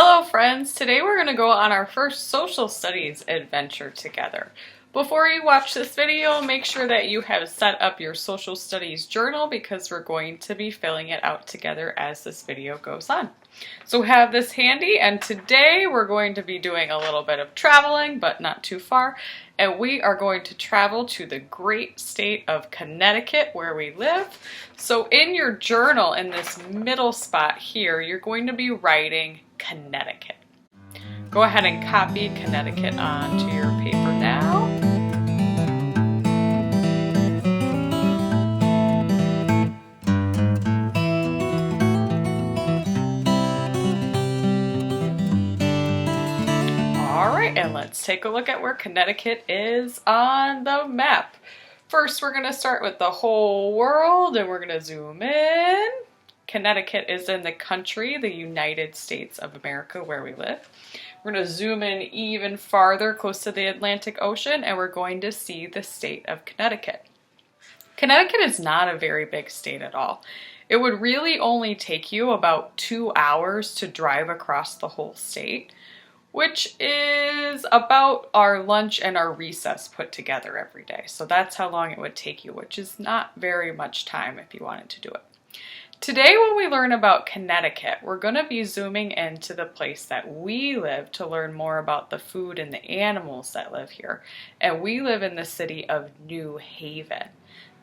Hello friends! Today we're going to go on our first social studies adventure together. Before you watch this video, make sure that you have set up your social studies journal because we're going to be filling it out together as this video goes on. So have this handy, and today we're going to be doing a little bit of traveling, but not too far, and we are going to travel to the great state of Connecticut where we live. So in your journal, in this middle spot here, you're going to be writing Connecticut. Go ahead and copy Connecticut onto your paper now. Alright, and let's take a look at where Connecticut is on the map. First, we're going to start with the whole world, and we're going to zoom in. Connecticut is in the country, the United States of America, where we live. We're going to zoom in even farther, close to the Atlantic Ocean, and we're going to see the state of Connecticut. Connecticut is not a very big state at all. It would really only take you about 2 hours to drive across the whole state, which is about our lunch and our recess put together every day. So that's how long it would take you, which is not very much time if you wanted to do it. Today when we learn about Connecticut, we're going to be zooming into the place that we live to learn more about the food and the animals that live here. And we live in the city of New Haven.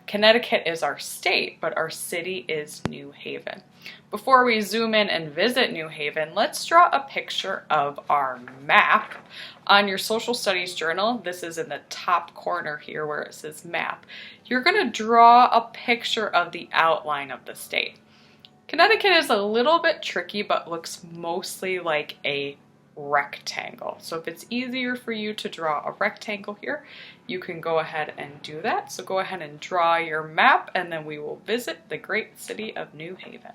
Connecticut is our state, but our city is New Haven. Before we zoom in and visit New Haven, let's draw a picture of our map. On your social studies journal, this is in the top corner here where it says map. You're going to draw a picture of the outline of the state. Connecticut is a little bit tricky, but looks mostly like a rectangle. So if it's easier for you to draw a rectangle here, you can go ahead and do that. So go ahead and draw your map, and then we will visit the great city of New Haven.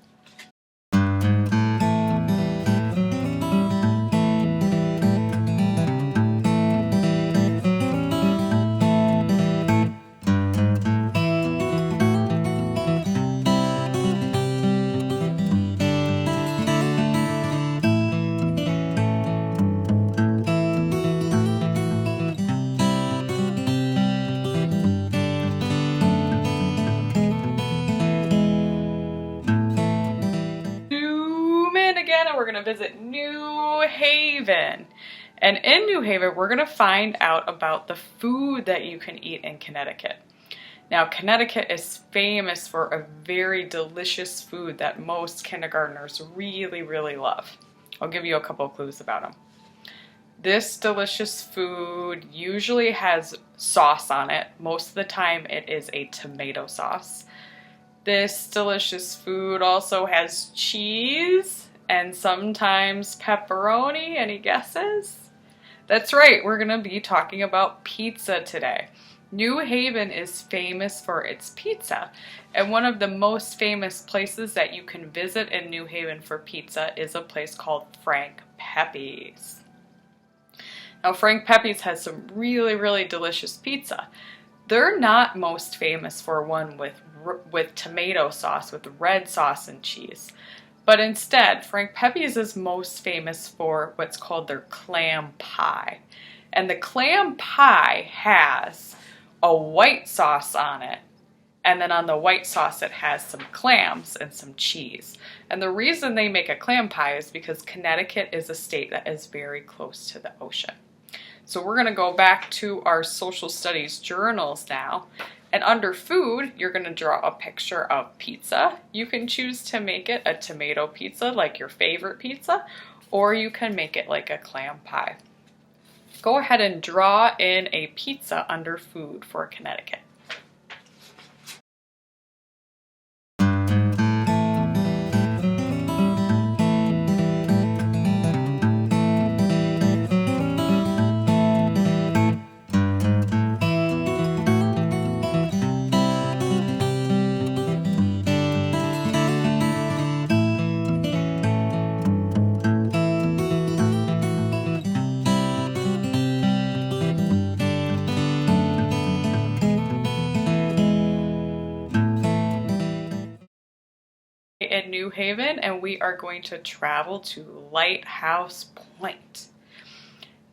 And we're going to visit New Haven. And in New Haven, we're going to find out about the food that you can eat in Connecticut. Now, Connecticut is famous for a very delicious food that most kindergartners really, really love. I'll give you a couple of clues about them. This delicious food usually has sauce on it. Most of the time, it is a tomato sauce. This delicious food also has cheese and sometimes pepperoni. Any guesses? That's right, we're going to be talking about pizza today. New Haven is famous for its pizza, and one of the most famous places that you can visit in New Haven for pizza is a place called Frank Pepe's. Now, Frank Pepe's has some really, really delicious pizza. They're not most famous for one with tomato sauce, with red sauce and cheese. But instead, Frank Pepe's is most famous for what's called their clam pie. And the clam pie has a white sauce on it. And then on the white sauce, it has some clams and some cheese. And the reason they make a clam pie is because Connecticut is a state that is very close to the ocean. So we're going to go back to our social studies journals now. And under food, you're going to draw a picture of pizza. You can choose to make it a tomato pizza, like your favorite pizza, or you can make it like a clam pie. Go ahead and draw in a pizza under food for Connecticut. New Haven, and we are going to travel to Lighthouse Point.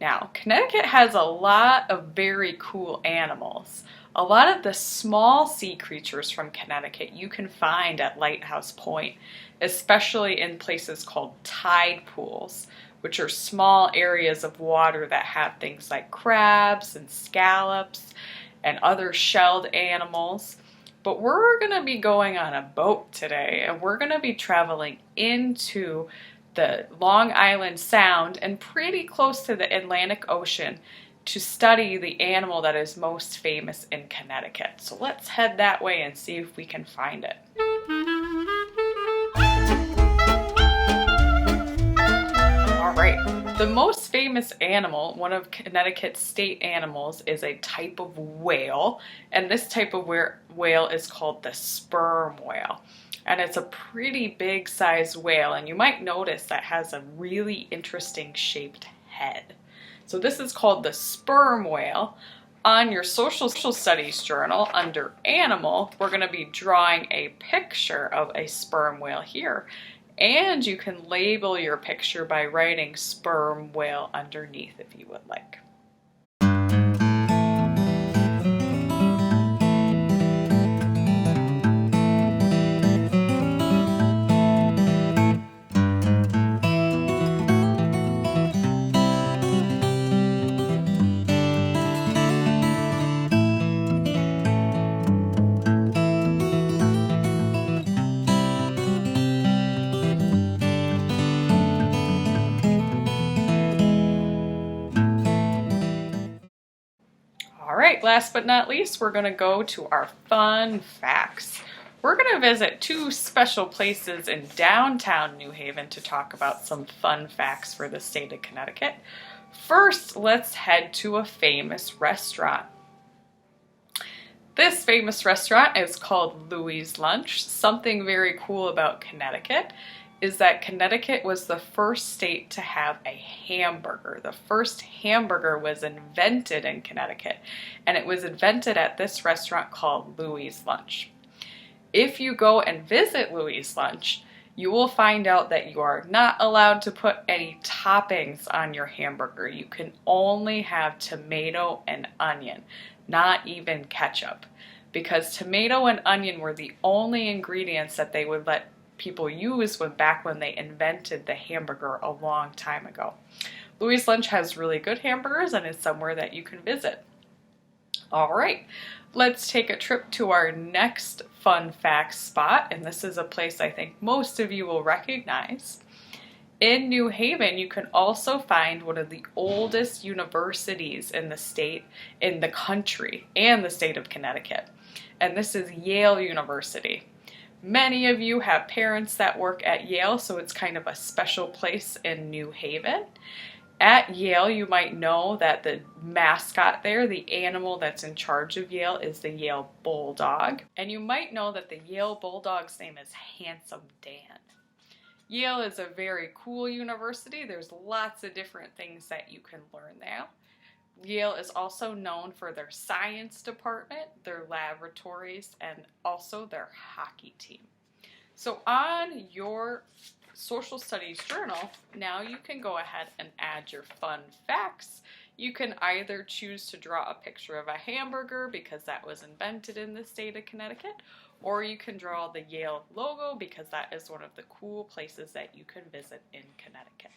Now, Connecticut has a lot of very cool animals. A lot of the small sea creatures from Connecticut you can find at Lighthouse Point, especially in places called tide pools, which are small areas of water that have things like crabs and scallops and other shelled animals. But we're going to be going on a boat today, and we're going to be traveling into the Long Island Sound and pretty close to the Atlantic Ocean to study the animal that is most famous in Connecticut. So let's head that way and see if we can find it. All right, the most famous animal, one of Connecticut's state animals, is a type of whale, and this type of whale is called the sperm whale. And it's a pretty big sized whale, and you might notice that has a really interesting shaped head. So this is called the sperm whale. On your social studies journal under animal, we're going to be drawing a picture of a sperm whale here. And you can label your picture by writing sperm whale underneath if you would like. All right, last but not least, we're going to go to our fun facts. We're going to visit two special places in downtown New Haven to talk about some fun facts for the state of Connecticut. First, let's head to a famous restaurant. This famous restaurant is called Louie's Lunch. Something very cool about Connecticut is that Connecticut was the first state to have a hamburger. The first hamburger was invented in Connecticut, and it was invented at this restaurant called Louie's Lunch. If you go and visit Louie's Lunch, you will find out that you are not allowed to put any toppings on your hamburger. You can only have tomato and onion, not even ketchup, because tomato and onion were the only ingredients that they would let people use back when they invented the hamburger a long time ago. Louie's Lunch has really good hamburgers and is somewhere that you can visit. All right, let's take a trip to our next fun fact spot, and this is a place I think most of you will recognize. In New Haven, you can also find one of the oldest universities in the state, in the country, and the state of Connecticut, and this is Yale University. Many of you have parents that work at Yale, so it's kind of a special place in New Haven. At Yale, you might know that the mascot there, the animal that's in charge of Yale, is the Yale Bulldog. And you might know that the Yale Bulldog's name is Handsome Dan. Yale is a very cool university. There's lots of different things that you can learn there. Yale is also known for their science department, their laboratories, and also their hockey team. So on your social studies journal, now you can go ahead and add your fun facts. You can either choose to draw a picture of a hamburger because that was invented in the state of Connecticut, or you can draw the Yale logo because that is one of the cool places that you can visit in Connecticut.